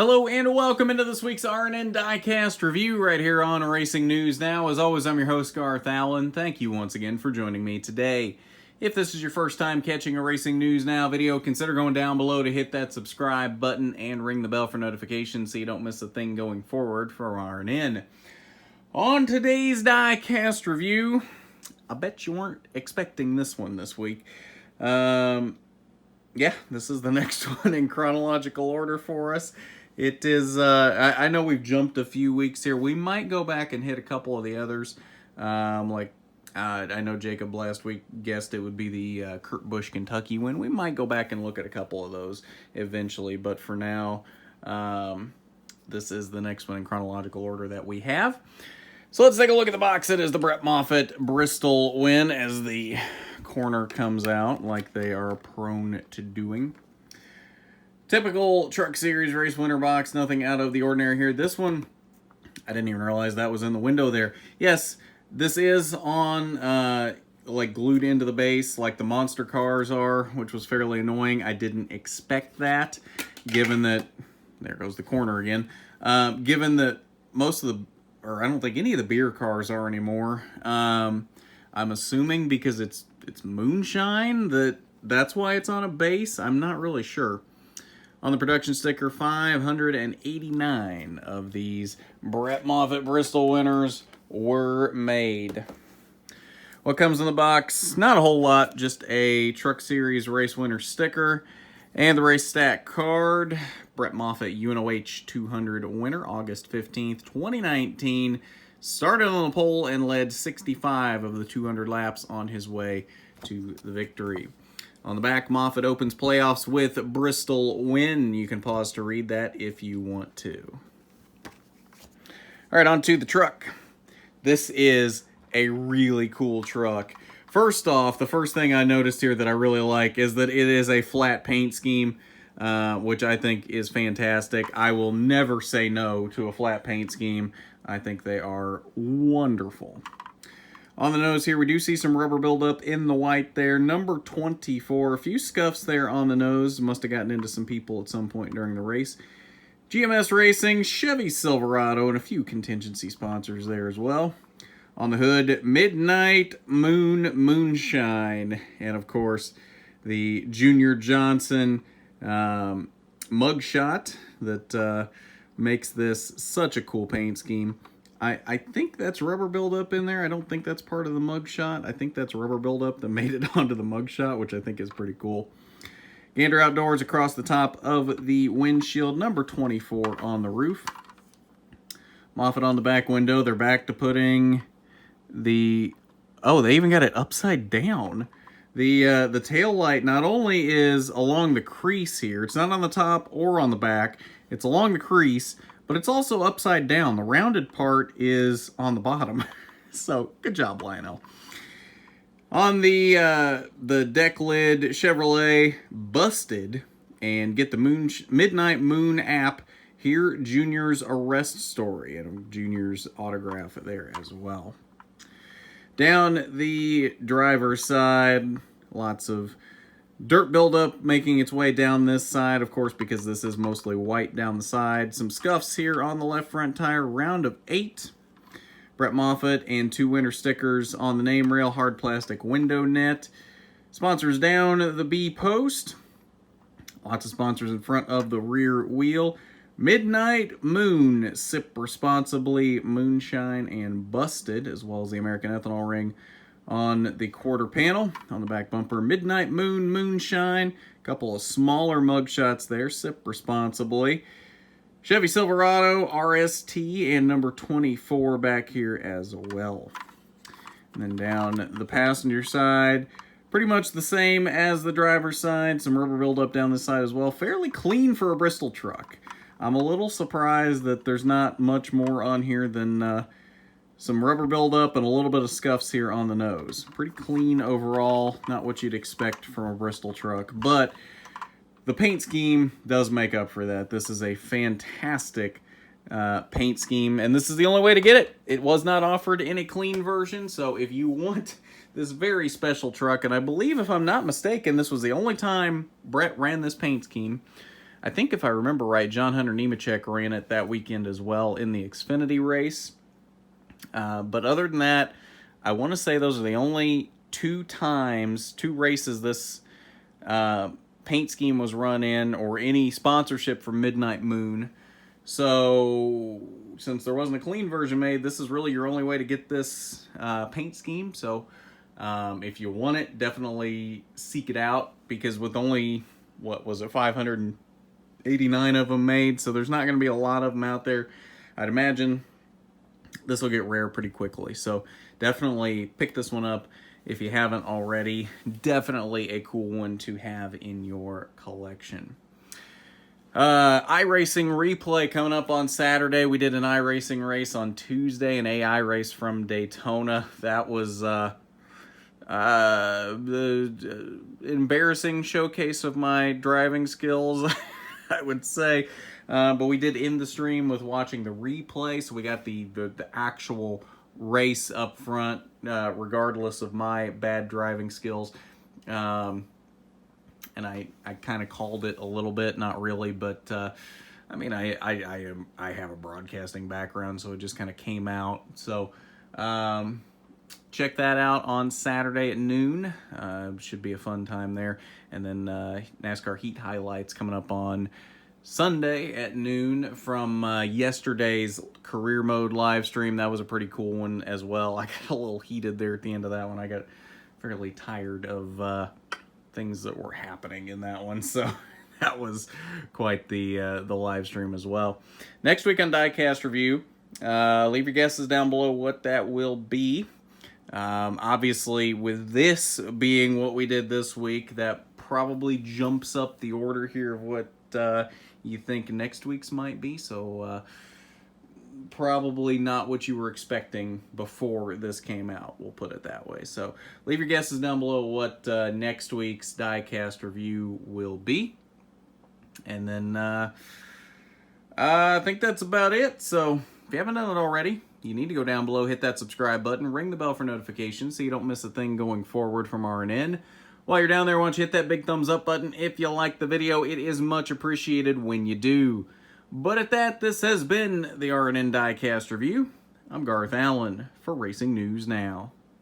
Hello and welcome into this week's RNN Diecast review right here on Racing News Now. As always, I'm your host, Garth Allen. Thank you once again for joining me today. If this is your first time catching a Racing News Now video, consider going down below to hit that subscribe button and ring the bell for notifications so you don't miss a thing going forward for RNN. On today's Diecast review, I bet you weren't expecting this one this week. Yeah, this is the next one in chronological order for us. It is, I know we've jumped a few weeks here. We might go back and hit a couple of the others. I know Jacob last week guessed it would be the Kurt Busch Kentucky win. We might go back and look at a couple of those eventually. But for now, this is the next one in chronological order that we have. So let's take a look at the box. It is the Brett Moffitt Bristol win as the corner comes out like they are prone to doing. Typical Truck Series race winner box, nothing out of the ordinary here. This one, I didn't even realize that was in the window there. Yes, this is on, like glued into the base like the monster cars are, which was fairly annoying. I didn't expect that, given that, there goes the corner again, given that most of the, or I don't think any of the beer cars are anymore. I'm assuming because it's moonshine that's why it's on a base. I'm not really sure. On the production sticker, 589 of these Brett Moffitt Bristol winners were made. What comes in the box? Not a whole lot, just a Truck Series race winner sticker and the race stack card. Brett Moffitt UNOH 200 winner, August 15th, 2019. Started on the pole and led 65 of the 200 laps on his way to the victory. On the back, Moffitt opens playoffs with Bristol win. You can pause to read that if you want to. All right, on to the truck. This is a really cool truck. First off, the first thing I noticed here that I really like is that it is a flat paint scheme, which I think is fantastic. I will never say no to a flat paint scheme. I think they are wonderful. On the nose here, we do see some rubber buildup in the white there. Number 24, a few scuffs there on the nose. Must have gotten into some people at some point during the race. GMS Racing, Chevy Silverado, and a few contingency sponsors there as well. On the hood, Midnight Moon Moonshine. And of course, the Junior Johnson mugshot that makes this such a cool paint scheme. I think that's rubber buildup in there. I don't think that's part of the mugshot. I think that's rubber buildup that made it onto the mugshot, which I think is pretty cool. Gander Outdoors across the top of the windshield. Number 24 on the roof. Moffitt on the back window. They're back to putting the... Oh, they even got it upside down. The tail light not only is along the crease here. It's not on the top or on the back. It's along the crease. But it's also upside down. The rounded part is on the bottom. So, good job, Lionel. On the deck lid, Chevrolet busted. And get the Midnight Moon app. Here, Junior's arrest story. And Junior's autograph there as well. Down the driver's side, lots of dirt buildup making its way down this side, of course, because this is mostly white down the side. Some scuffs here on the left front tire. Round of 8. Brett Moffitt and 2 winter stickers on the name rail. Hard plastic window net. Sponsors down the B post. Lots of sponsors in front of the rear wheel. Midnight Moon, sip responsibly, moonshine, and busted, as well as the American Ethanol ring on the quarter panel. On the back bumper, Midnight Moon, moonshine. A couple of smaller mug shots there. Sip responsibly. Chevy Silverado, RST, and number 24 back here as well. And then down the passenger side, pretty much the same as the driver's side. Some rubber buildup down this side as well. Fairly clean for a Bristol truck. I'm a little surprised that there's not much more on here than... some rubber buildup and a little bit of scuffs here on the nose. Pretty clean overall. Not what you'd expect from a Bristol truck. But the paint scheme does make up for that. This is a fantastic paint scheme. And this is the only way to get it. It was not offered in a clean version. So if you want this very special truck, and I believe if I'm not mistaken, this was the only time Brett ran this paint scheme. I think if I remember right, John Hunter Nemechek ran it that weekend as well in the Xfinity race. But other than that, I want to say those are the only two races this paint scheme was run in, or any sponsorship from Midnight Moon. So since there wasn't a clean version made, this is really your only way to get this paint scheme. So if you want it, definitely seek it out, because with only, 589 of them made, so there's not going to be a lot of them out there. I'd imagine this will get rare pretty quickly. So definitely pick this one up if you haven't already. Definitely a cool one to have in your collection. iRacing replay coming up on Saturday. We did an iRacing race on Tuesday, an AI race from Daytona. That was the embarrassing showcase of my driving skills, I would say. But we did end the stream with watching the replay, so we got the actual race up front, regardless of my bad driving skills. And I kind of called it a little bit, not really, but I mean, I have a broadcasting background, so it just kind of came out. So check that out on Saturday at noon. Should be a fun time there. And then NASCAR Heat highlights coming up on Sunday at noon from yesterday's career mode live stream. That was a pretty cool one as well. I got a little heated there at the end of that one. I got fairly tired of things that were happening in that one, so that was quite the live stream as well. Next week on Diecast Review, leave your guesses down below what that will be. Obviously, with this being what we did this week, that probably jumps up the order here of what you think next week's might be, so probably not what you were expecting before this came out, we'll put it that way. So leave your guesses down below what next week's Diecast Review will be. And then I think that's about it. So if you haven't done it already, you need to go down below, hit that subscribe button, ring the bell for notifications so you don't miss a thing going forward from RNN. While you're down there, why don't you hit that big thumbs up button if you like the video. It is much appreciated when you do. But at that, this has been the RNN Diecast Review. I'm Garth Allen for Racing News Now.